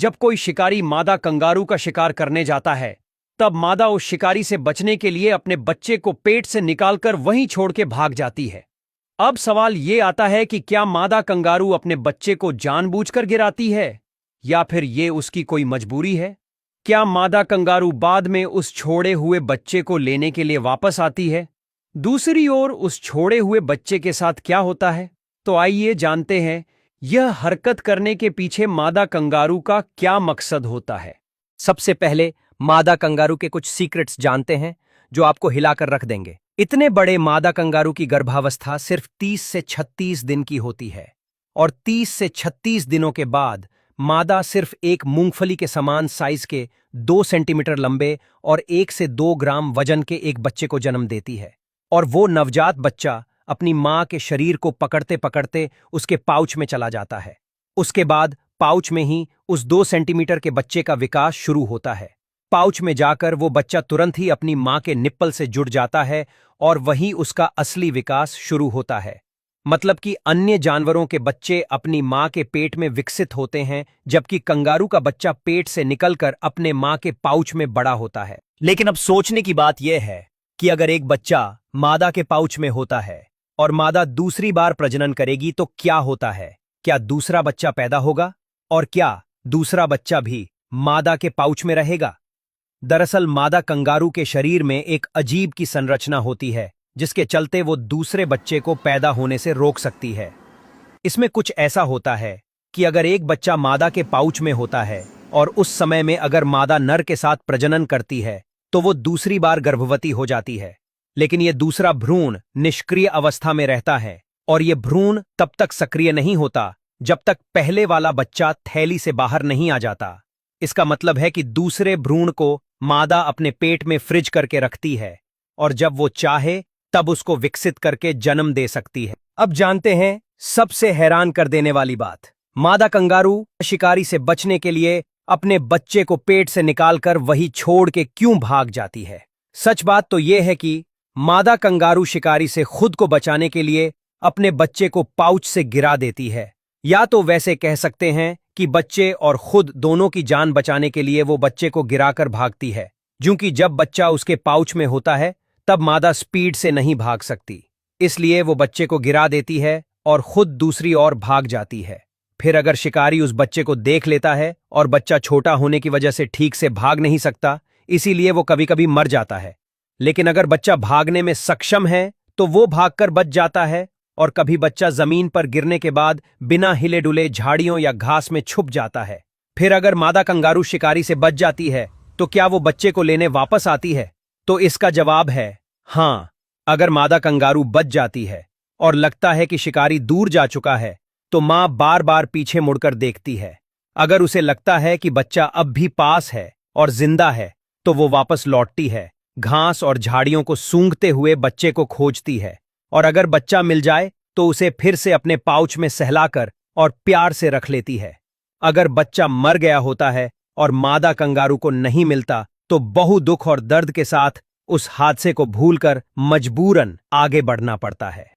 जब कोई शिकारी मादा कंगारू का शिकार करने जाता है, तब मादा उस शिकारी से बचने के लिए अपने बच्चे को पेट से निकालकर वहीं छोड़ के भाग जाती है। अब सवाल ये आता है कि क्या मादा कंगारू अपने बच्चे को जानबूझकर गिराती है या फिर ये उसकी कोई मजबूरी है? क्या मादा कंगारू बाद में उस छोड़े हुए बच्चे को लेने के लिए वापस आती है? दूसरी ओर उस छोड़े हुए बच्चे के साथ क्या होता है? तो आइए जानते हैं यह हरकत करने के पीछे मादा कंगारू का क्या मकसद होता है। सबसे पहले मादा कंगारू के कुछ सीक्रेट्स जानते हैं जो आपको हिलाकर रख देंगे। इतने बड़े मादा कंगारू की गर्भावस्था सिर्फ 30 से 36 दिन की होती है और 30 से 36 दिनों के बाद मादा सिर्फ एक मूंगफली के समान साइज के 2 सेंटीमीटर लंबे और 1 से 2 ग्राम वजन के एक बच्चे को जन्म देती है। और वो नवजात बच्चा अपनी मां के शरीर को पकड़ते पकड़ते उसके पाउच में चला जाता है। उसके बाद पाउच में ही उस 2 सेंटीमीटर के बच्चे का विकास शुरू होता है। पाउच में जाकर वो बच्चा तुरंत ही अपनी मां के निप्पल से जुड़ जाता है और वहीं उसका असली विकास शुरू होता है। मतलब कि अन्य जानवरों के बच्चे अपनी मां के पेट में विकसित होते हैं, जबकि कंगारू का बच्चा पेट से निकलकर अपने मां के पाउच में बड़ा होता है। लेकिन अब सोचने की बात यह है कि अगर एक बच्चा मादा के पाउच में होता है और मादा दूसरी बार प्रजनन करेगी तो क्या होता है? क्या दूसरा बच्चा पैदा होगा? और क्या दूसरा बच्चा भी मादा के पाउच में रहेगा? दरअसल मादा कंगारू के शरीर में एक अजीब की संरचना होती है जिसके चलते वो दूसरे बच्चे को पैदा होने से रोक सकती है। इसमें कुछ ऐसा होता है कि अगर एक बच्चा मादा के पाउच में होता है और उस समय में अगर मादा नर के साथ प्रजनन करती है तो वो दूसरी बार गर्भवती हो जाती है। लेकिन ये दूसरा भ्रूण निष्क्रिय अवस्था में रहता है और ये भ्रूण तब तक सक्रिय नहीं होता जब तक पहले वाला बच्चा थैली से बाहर नहीं आ जाता। इसका मतलब है कि दूसरे भ्रूण को मादा अपने पेट में फ्रिज करके रखती है और जब वो चाहे तब उसको विकसित करके जन्म दे सकती है। अब जानते हैं सबसे हैरान कर देने वाली बात। मादा कंगारू शिकारी से बचने के लिए अपने बच्चे को पेट से निकालकर वही छोड़ के क्यों भाग जाती है? सच बात तो यह है कि मादा कंगारू शिकारी से खुद को बचाने के लिए अपने बच्चे को पाउच से गिरा देती है, या तो वैसे कह सकते हैं कि बच्चे और खुद दोनों की जान बचाने के लिए वो बच्चे को गिराकर भागती है, क्योंकि जब बच्चा उसके पाउच में होता है तब मादा स्पीड से नहीं भाग सकती, इसलिए वो बच्चे को गिरा देती है और खुद दूसरी ओर भाग जाती है। फिर अगर शिकारी उस बच्चे को देख लेता है और बच्चा छोटा होने की वजह से ठीक से भाग नहीं सकता, इसीलिए वो कभी कभी मर जाता है। लेकिन अगर बच्चा भागने में सक्षम है तो वो भागकर बच जाता है, और कभी बच्चा जमीन पर गिरने के बाद बिना हिले डुले झाड़ियों या घास में छुप जाता है। फिर अगर मादा कंगारू शिकारी से बच जाती है तो क्या वो बच्चे को लेने वापस आती है? तो इसका जवाब है हाँ। अगर मादा कंगारू बच जाती है और लगता है कि शिकारी दूर जा चुका है तो मां बार बार पीछे मुड़कर देखती है। अगर उसे लगता है कि बच्चा अब भी पास है और जिंदा है तो वो वापस लौटती है, घास और झाड़ियों को सूंघते हुए बच्चे को खोजती है, और अगर बच्चा मिल जाए तो उसे फिर से अपने पाउच में सहलाकर और प्यार से रख लेती है। अगर बच्चा मर गया होता है और मादा कंगारू को नहीं मिलता तो बहु दुख और दर्द के साथ उस हादसे को भूलकर मजबूरन आगे बढ़ना पड़ता है।